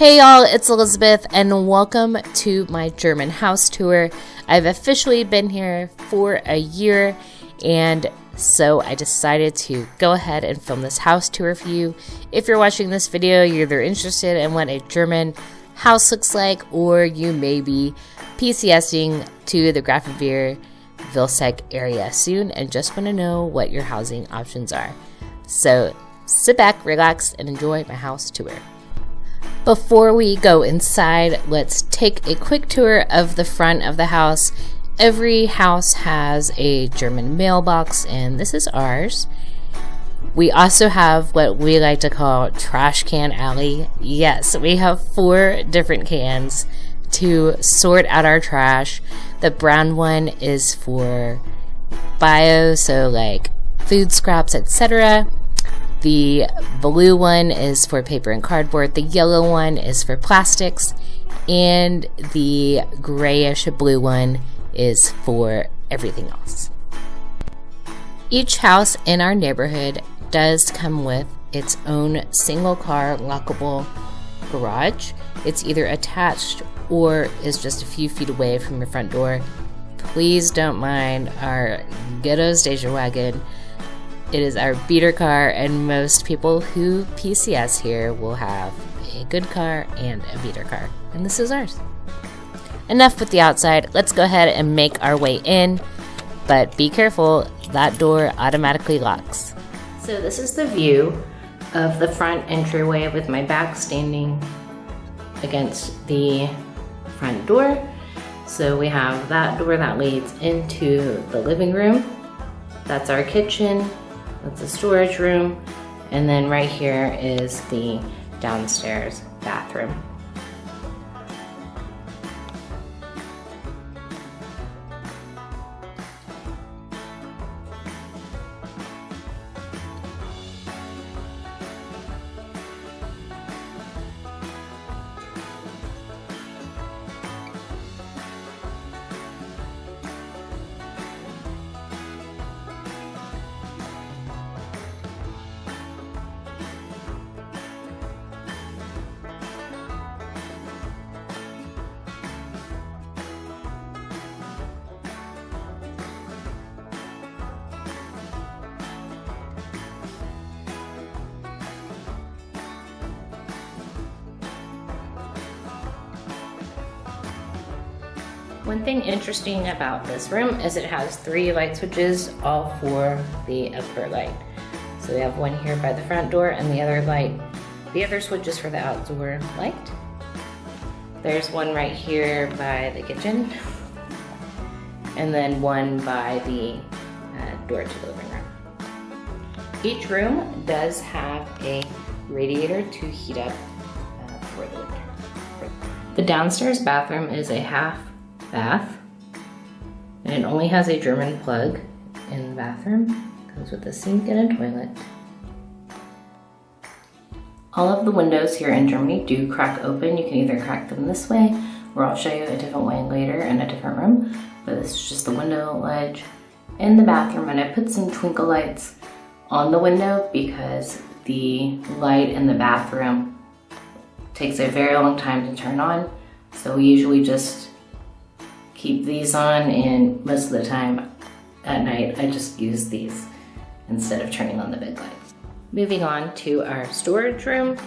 Hey y'all, it's Elizabeth and welcome to my German house tour. I've officially been here for a year, and so I decided to go ahead and film this house tour for you. If you're watching this video, you're either interested in what a German house looks like, or you may be PCSing to the Grafenwoehr, Vilseck area soon and just want to know what your housing options are. So sit back, relax, and enjoy my house tour. Before we go inside, let's take a quick tour of the front of the house. Every house has a German mailbox, and this is ours. We also have what we like to call trash can alley. Yes, we have 4 different cans to sort out our trash. The brown one is for bio, so like food scraps, etc. The blue one is for paper and cardboard. The yellow one is for plastics. And the grayish blue one is for everything else. Each house in our neighborhood does come with its own single car lockable garage. It's either attached or is just a few feet away from your front door. Please don't mind our ghetto station wagon. It is our beater car, and most people who PCS here will have a good car and a beater car, and this is ours. Enough with the outside, let's go ahead and make our way in, but be careful, that door automatically locks. So this is the view of the front entryway with my back standing against the front door. So we have that door that leads into the living room. That's our kitchen. That's a storage room, and then right here is the downstairs bathroom. One thing interesting about this room is it has 3 light switches, all for the upper light. So we have one here by the front door, and the other switch is for the outdoor light. There's one right here by the kitchen, and then one by the door to the living room. Each room does have a radiator to heat up for the winter. The downstairs bathroom is a half bath, and it only has a German plug in the bathroom. Comes with a sink and a toilet. All of the windows here in Germany do crack open. You can either crack them this way, or I'll show you a different way later in a different room, but this is just the window ledge in the bathroom, and I put some twinkle lights on the window because the light in the bathroom takes a very long time to turn on, so we usually just keep these on, and most of the time at night I just use these instead of turning on the big lights. Moving on to our storage room.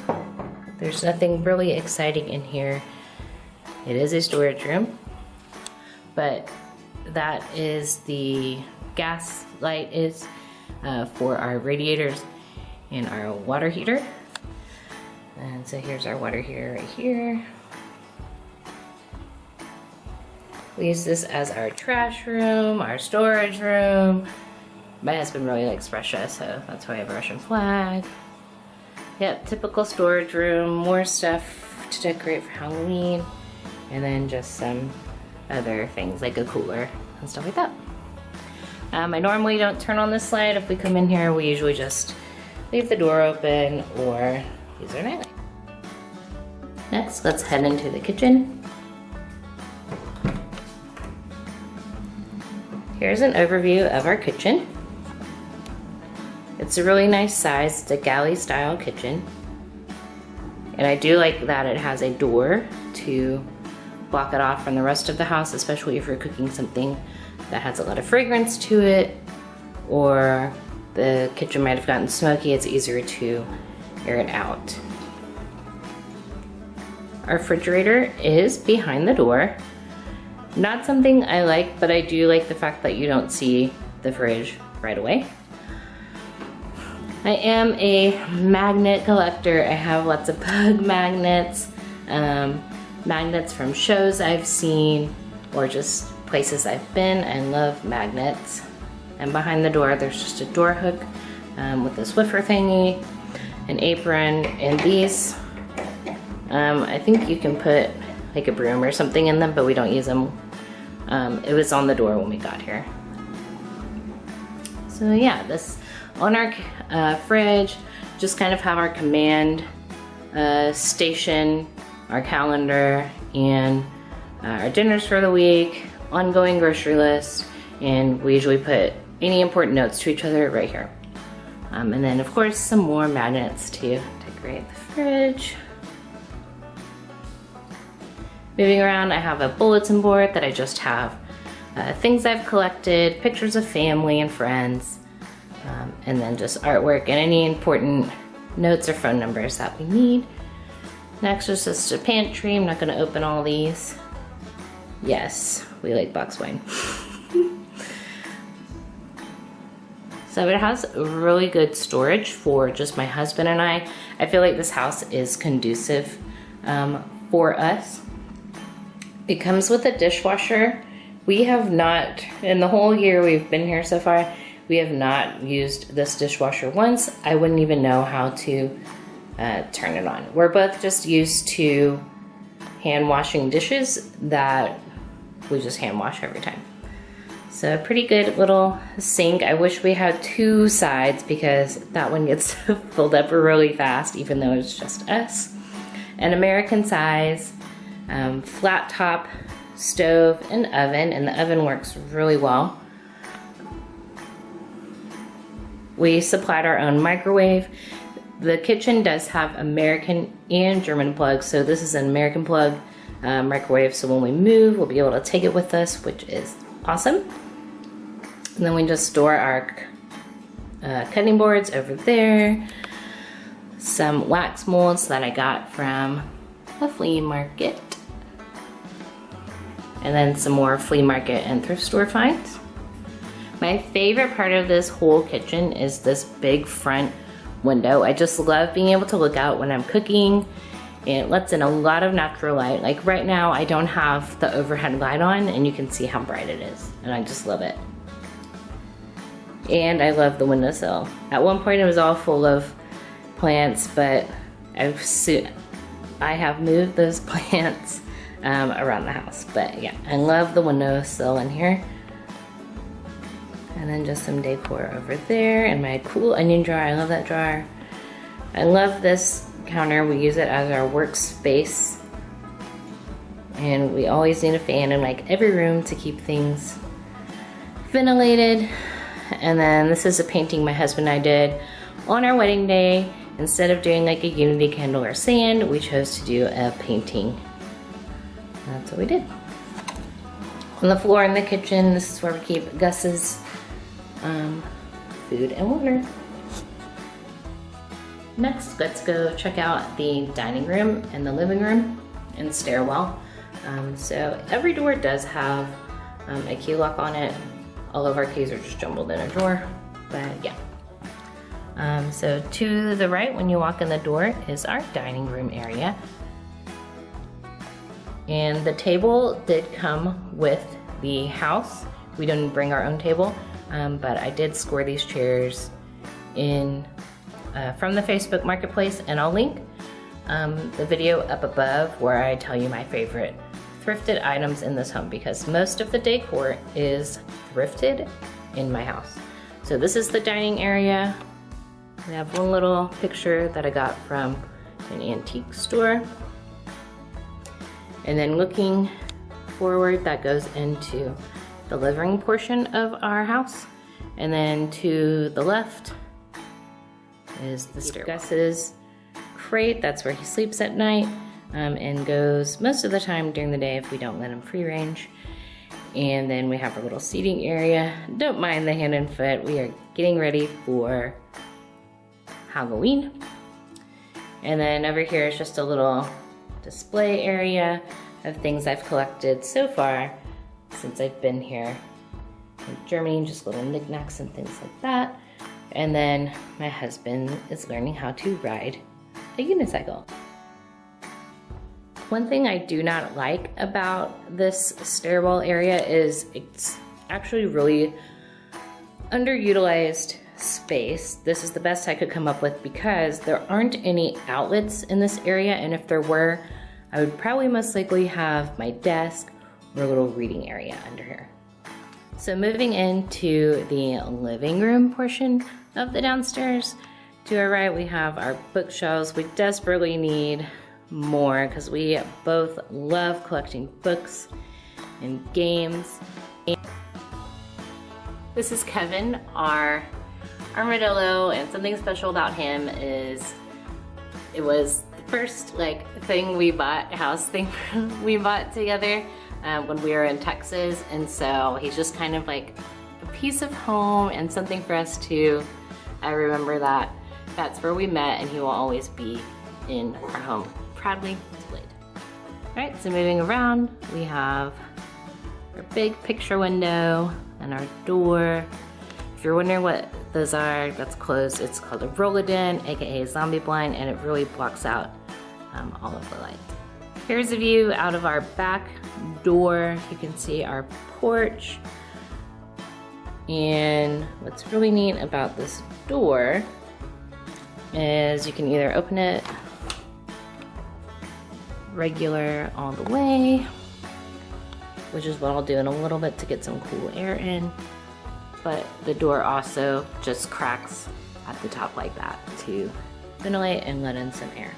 There's nothing really exciting in here. It is a storage room, but that is the gas light is for our radiators and our water heater. And so here's our water heater right here. We use this as our trash room, our storage room. My husband really likes Russia, so that's why I have a Russian flag. Yep, typical storage room, more stuff to decorate for Halloween, and then just some other things like a cooler and stuff like that. I normally don't turn on this light. If we come in here, we usually just leave the door open or use our nightlight. Next, let's head into the kitchen. Here's an overview of our kitchen. It's a really nice size. It's a galley style kitchen. And I do like that it has a door to block it off from the rest of the house, especially if you're cooking something that has a lot of fragrance to it, or the kitchen might have gotten smoky. It's easier to air it out. Our refrigerator is behind the door. Not something I like, but I do like the fact that you don't see the fridge right away. I am a magnet collector. I have lots of bug magnets, magnets from shows I've seen, or just places I've been. I love magnets. And behind the door, there's just a door hook with a Swiffer thingy, an apron, and these. I think you can put like a broom or something in them, but we don't use them. It was on the door when we got here. So yeah, this on our fridge, just kind of have our command station, our calendar, and our dinners for the week, ongoing grocery list, and we usually put any important notes to each other right here. And then of course some more magnets to decorate the fridge. Moving around, I have a bulletin board that I just have things I've collected, pictures of family and friends, and then just artwork and any important notes or phone numbers that we need. Next is just a pantry. I'm not going to open all these. Yes, we like box wine. So it has really good storage for just my husband and I. I feel like this house is conducive for us. It comes with a dishwasher. We have not, in the whole year we've been here so far, we have not used this dishwasher once. I wouldn't even know how to turn it on. We're both just used to hand washing dishes that we just hand wash every time. So a pretty good little sink. I wish we had two sides because that one gets filled up really fast even though it's just us. An American size flat top stove and oven, and the oven works really well. We supplied our own microwave. The kitchen does have American and German plugs, so this is an American plug microwave, so when we move we'll be able to take it with us, which is awesome. And then we just store our cutting boards over there. Some wax molds that I got from a flea market. And then some more flea market and thrift store finds. My favorite part of this whole kitchen is this big front window. I just love being able to look out when I'm cooking. It lets in a lot of natural light. Like right now I don't have the overhead light on and you can see how bright it is. And I just love it. And I love the windowsill. At one point it was all full of plants, but I have moved those plants around the house. But yeah, I love the windowsill in here. And then just some decor over there, and my cool onion jar. I love that jar. I love this counter. We use it as our workspace. And we always need a fan in like every room to keep things ventilated. And then this is a painting my husband and I did on our wedding day. Instead of doing like a unity candle or sand, we chose to do a painting. That's what we did. On the floor in the kitchen, this is where we keep Gus's food and water. Next, let's go check out the dining room and the living room and stairwell. So every door does have a key lock on it. All of our keys are just jumbled in a drawer, but yeah. So to the right when you walk in the door is our dining room area. And the table did come with the house. We didn't bring our own table, but I did score these chairs in from the Facebook Marketplace, and I'll link the video up above where I tell you my favorite thrifted items in this home, because most of the decor is thrifted in my house. So this is the dining area. We have one little picture that I got from an antique store. And then looking forward, that goes into the living portion of our house. And then to the left is the stairwell. Gus's crate. That's where he sleeps at night, and goes most of the time during the day if we don't let him free range. And then we have our little seating area. Don't mind the hand and foot. We are getting ready for Halloween. And then over here is just a little display area of things I've collected so far since I've been here in Germany, just little knickknacks and things like that. And then my husband is learning how to ride a unicycle. One thing I do not like about this stairwell area is it's actually really underutilized space. This is the best I could come up with because there aren't any outlets in this area, and if there were, I would probably most likely have my desk or a little reading area under here. So moving into the living room portion of the downstairs, to our right we have our bookshelves. We desperately need more because we both love collecting books and games. This is Kevin, our armadillo, and something special about him is it was the first thing we bought, house thing we bought together when we were in Texas, and so he's just kind of like a piece of home and something for us to remember that that's where we met, and he will always be in our home. Proudly displayed. Alright, so moving around, we have our big picture window and our door. If you're wondering what those are, that's closed. It's called a roll-a-din, aka zombie blind, and it really blocks out all of the light. Here's a view out of our back door. You can see our porch. And what's really neat about this door is you can either open it regular all the way, which is what I'll do in a little bit to get some cool air in, but the door also just cracks at the top like that to ventilate and let in some air.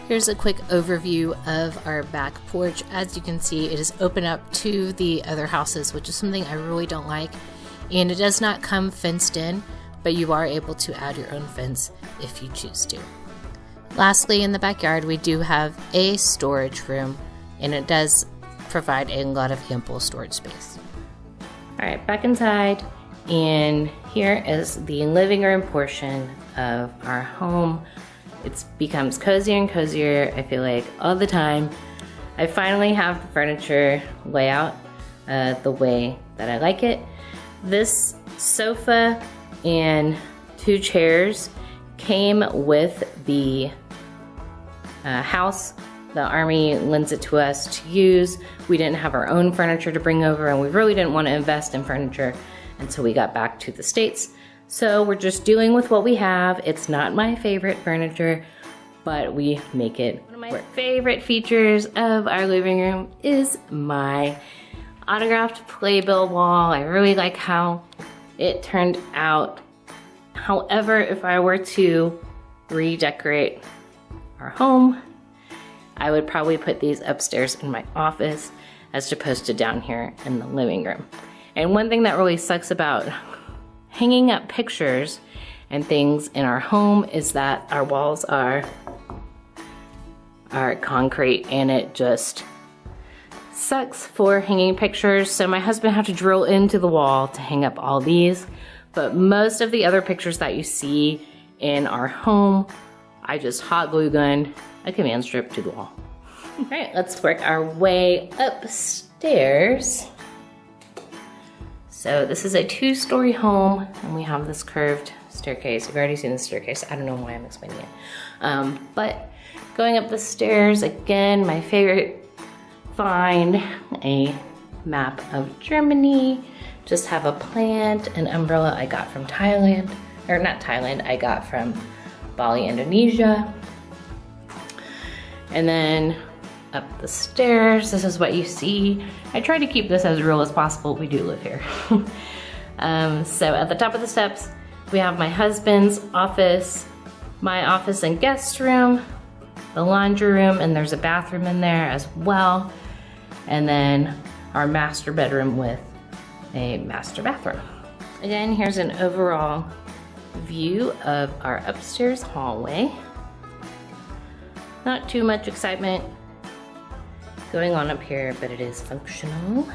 Here's a quick overview of our back porch. As you can see, it is open up to the other houses, which is something I really don't like, and it does not come fenced in, but you are able to add your own fence if you choose to. Lastly, in the backyard, we do have a storage room, and it does provide a lot of ample storage space. All right, back inside, and here is the living room portion of our home. It becomes cozier and cozier, I feel like, all the time. I finally have the furniture layout the way that I like it. This sofa and 2 chairs came with the house. The Army lends it to us to use. We didn't have our own furniture to bring over, and we really didn't want to invest in furniture until we got back to the States. So we're just dealing with what we have. It's not my favorite furniture, but we make it. One of my favorite features of our living room is my autographed playbill wall. I really like how it turned out. However, if I were to redecorate our home, I would probably put these upstairs in my office as opposed to down here in the living room. And one thing that really sucks about hanging up pictures and things in our home is that our walls are concrete, and it just sucks for hanging pictures. So my husband had to drill into the wall to hang up all these, but most of the other pictures that you see in our home, I just hot glue gunned a command strip to the wall. All right, let's work our way upstairs. So this is a 2-story home, and we have this curved staircase. You've already seen the staircase. I don't know why I'm explaining it. But going up the stairs, again, my favorite find, a map of Germany. Just have a plant, an umbrella I got from Thailand, or not Thailand, I got from Bali, Indonesia. And then up the stairs, this is what you see. I try to keep this as real as possible. We do live here. So at the top of the steps, we have my husband's office, my office and guest room, the laundry room, and there's a bathroom in there as well. And then our master bedroom with a master bathroom. Again, here's an overall view of our upstairs hallway. Not too much excitement going on up here, but it is functional.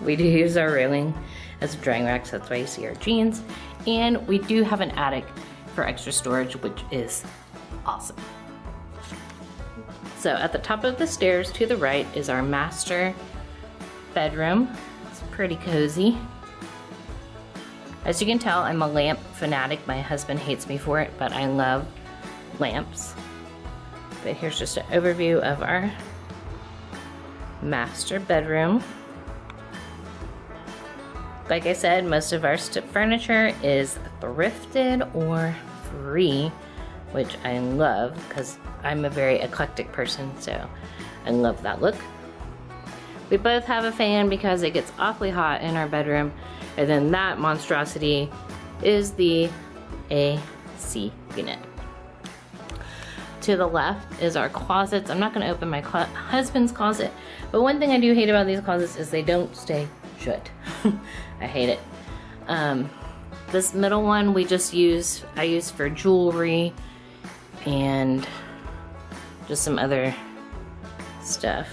We do use our railing as a drying rack, so that's why you see our jeans. And we do have an attic for extra storage, which is awesome. So at the top of the stairs to the right is our master bedroom. It's pretty cozy. As you can tell, I'm a lamp fanatic. My husband hates me for it, but I love lamps. But here's just an overview of our master bedroom. Like I said, most of our furniture is thrifted or free, which I love because I'm a very eclectic person, so I love that look. We both have a fan because it gets awfully hot in our bedroom, and then that monstrosity is the AC unit. To the left is our closets. I'm not going to open my husband's closet, but one thing I do hate about these closets is they don't stay shut. I hate it. This middle one I use for jewelry and just some other stuff.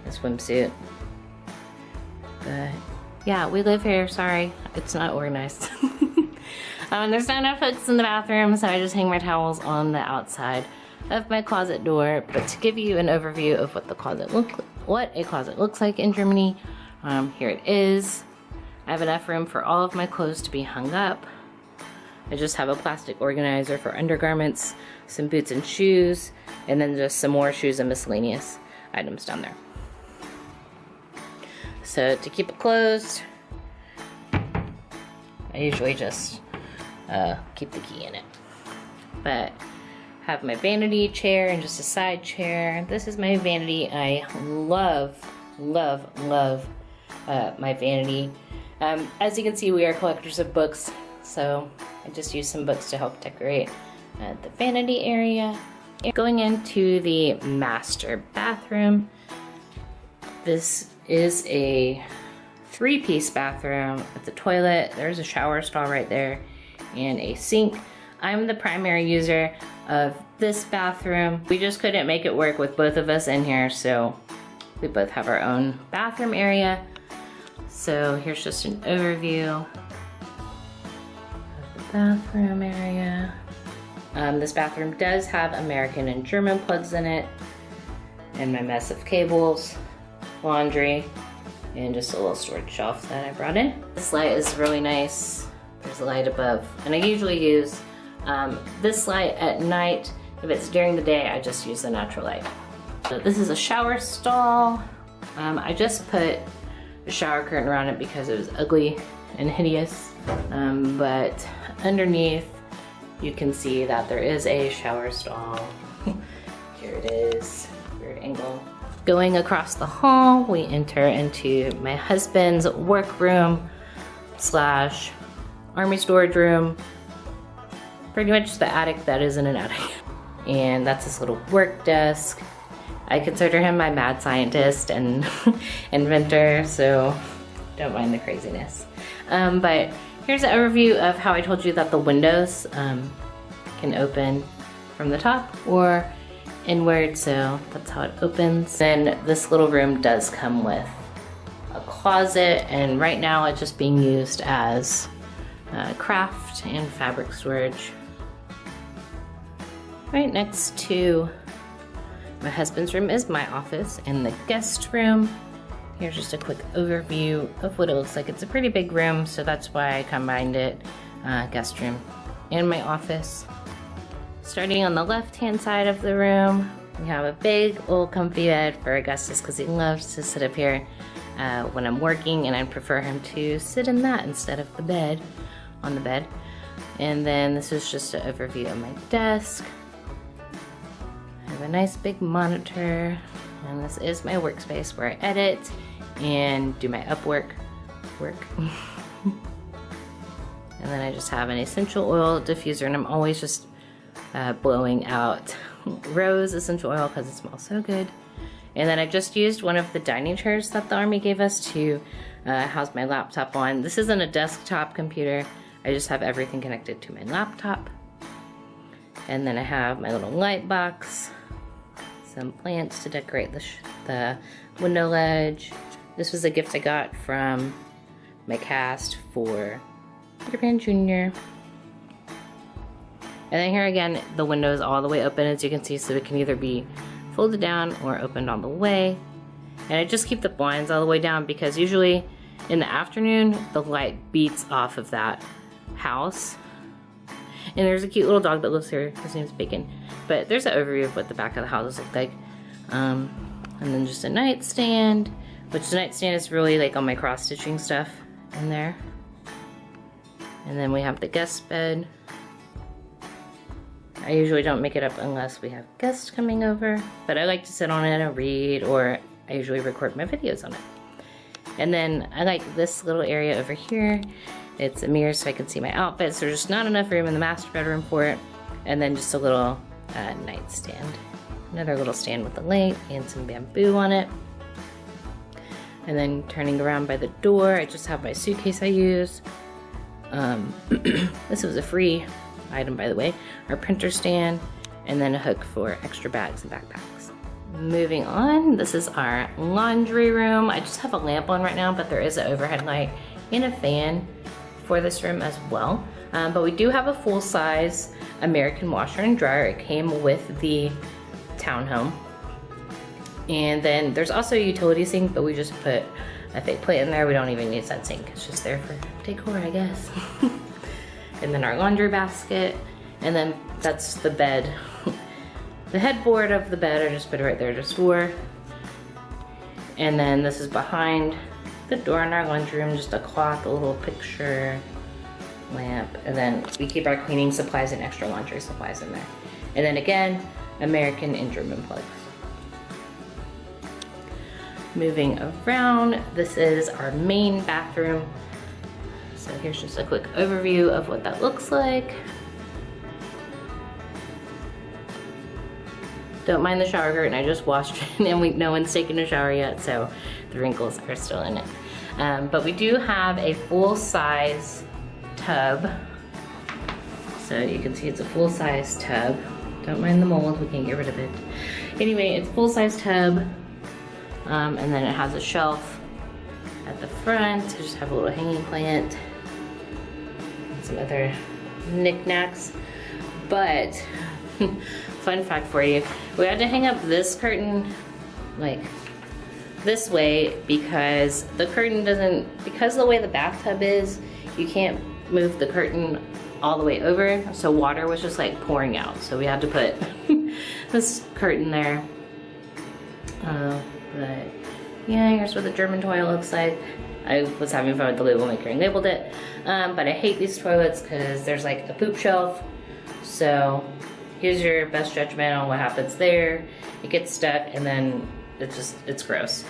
A swimsuit. But yeah, we live here. Sorry, it's not organized. There's not enough hooks in the bathroom, so I just hang my towels on the outside of my closet door. But to give you an overview of what a closet looks like in Germany, here it is. I have enough room for all of my clothes to be hung up. I just have a plastic organizer for undergarments, some boots and shoes, and then just some more shoes and miscellaneous items down there. So to keep it closed, I usually just keep the key in it. But have my vanity chair and just a side chair. This is my vanity. I love my vanity. As you can see, we are collectors of books, so I just use some books to help decorate the vanity area. Going into the master bathroom, this is a 3-piece bathroom with the toilet. There's a shower stall right there and a sink. I'm the primary user of this bathroom. We just couldn't make it work with both of us in here, so we both have our own bathroom area. So here's just an overview of the bathroom area. This bathroom does have American and German plugs in it, and my mess of cables, laundry, and just a little storage shelf that I brought in. This light is really nice. There's a light above, and I usually use this light at night. If it's during the day, I just use the natural light. So this is a shower stall. I just put a shower curtain around it because it was ugly and hideous, but underneath you can see that there is a shower stall. Here it is, weird angle. Going across the hall, we enter into my husband's workroom slash army storage room. Pretty much the attic that isn't an attic. And that's his little work desk. I consider him my mad scientist and inventor, so don't mind the craziness. But here's an overview of how I told you that the windows can open from the top or inward, so that's how it opens. Then this little room does come with a closet, and right now it's just being used as craft and fabric storage. Right next to my husband's room is my office and the guest room. Here's just a quick overview of what it looks like. It's a pretty big room, so that's why I combined it, guest room and my office. Starting on the left-hand side of the room, we have a big old comfy bed for Augustus because he loves to sit up here when I'm working, and I prefer him to sit in that instead of the bed, on the bed. And then this is just an overview of my desk. I have a nice big monitor, and this is my workspace where I edit and do my Upwork work. And then I just have an essential oil diffuser, and I'm always just blowing out rose essential oil because it smells so good. And then I just used one of the dining chairs that the Army gave us to house my laptop on. This isn't a desktop computer. I just have everything connected to my laptop. And then I have my little light box, some plants to decorate the window ledge. This was a gift I got from my cast for Peter Pan Jr. And then here again, the window is all the way open, as you can see, so it can either be folded down or opened all the way. And I just keep the blinds all the way down because usually in the afternoon, the light beats off of that house. And there's a cute little dog that lives here. His name's Bacon. But there's an overview of what the back of the houses look like. And then just a nightstand, which the nightstand is really like all my cross-stitching stuff in there. And then we have the guest bed. I usually don't make it up unless we have guests coming over, but I like to sit on it and read, or I usually record my videos on it. And then I like this little area over here. It's a mirror so I can see my outfits. There's just not enough room in the master bedroom for it. And then just a little nightstand. Another little stand with a light and some bamboo on it. And then turning around by the door, I just have my suitcase I use. This was a free item, by the way. Our printer stand, and then a hook for extra bags and backpacks. Moving on, this is our laundry room. I just have a lamp on right now, but there is an overhead light and a fan for this room as well. But we do have a full-size American washer and dryer. It came with the townhome. And then there's also a utility sink, but we just put a fake plate in there. We don't even use that sink. It's just there for decor, I guess. And then our laundry basket. And then that's the bed. The headboard of the bed, I just put it right there to store. And then this is behind the door in our laundry room, just a cloth, a little picture lamp. And then we keep our cleaning supplies and extra laundry supplies in there. And then again, American and German plugs. Moving around, this is our main bathroom. So here's just a quick overview of what that looks like. Don't mind the shower curtain, I just washed it and no one's taken a shower yet, so the wrinkles are still in it. But we do have a full-size tub. So you can see it's a full-size tub. Don't mind the mold, we can't get rid of it. Anyway, it's a full-size tub. And then it has a shelf at the front. I just have a little hanging plant and some other knickknacks. But fun fact for you, we had to hang up this curtain like this way because the curtain doesn't, because of the way the bathtub is, you can't move the curtain all the way over, so water was just like pouring out. So we had to put this curtain there. But yeah, here's what the German toilet looks like. I was having fun with the label maker and labeled it. But I hate these toilets because there's like a poop shelf. So here's your best judgment on what happens there. It gets stuck and then it's gross.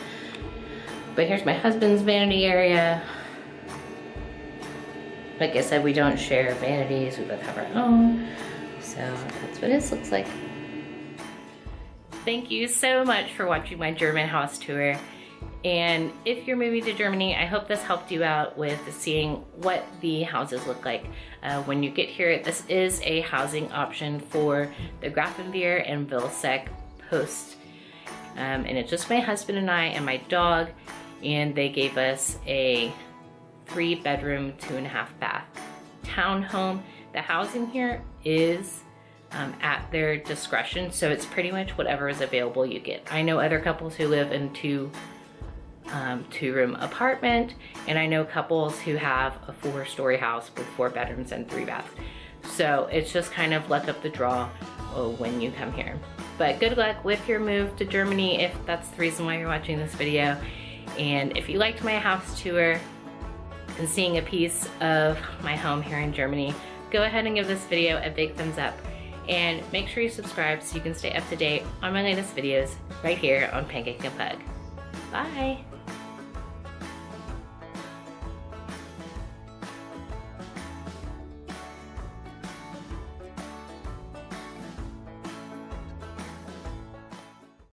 But here's my husband's vanity area. Like I said, we don't share vanities, we both have our own. So that's what this looks like. Thank you so much for watching my German house tour. And if you're moving to Germany, I hope this helped you out with seeing what the houses look like when you get here. This is a housing option for the Grafenwoehr and Vilseck posts. And it's just my husband and I and my dog, and they gave us a 3-bedroom, 2.5 bath townhome. The housing here is at their discretion, so it's pretty much whatever is available you get. I know other couples who live in two-room apartment, and I know couples who have a 4-story house with 4 bedrooms and 3 baths. So it's just kind of luck of the draw when you come here. But good luck with your move to Germany if that's the reason why you're watching this video. And if you liked my house tour and seeing a piece of my home here in Germany, go ahead and give this video a big thumbs up. And make sure you subscribe so you can stay up to date on my latest videos right here on Pancake and Pug. Bye!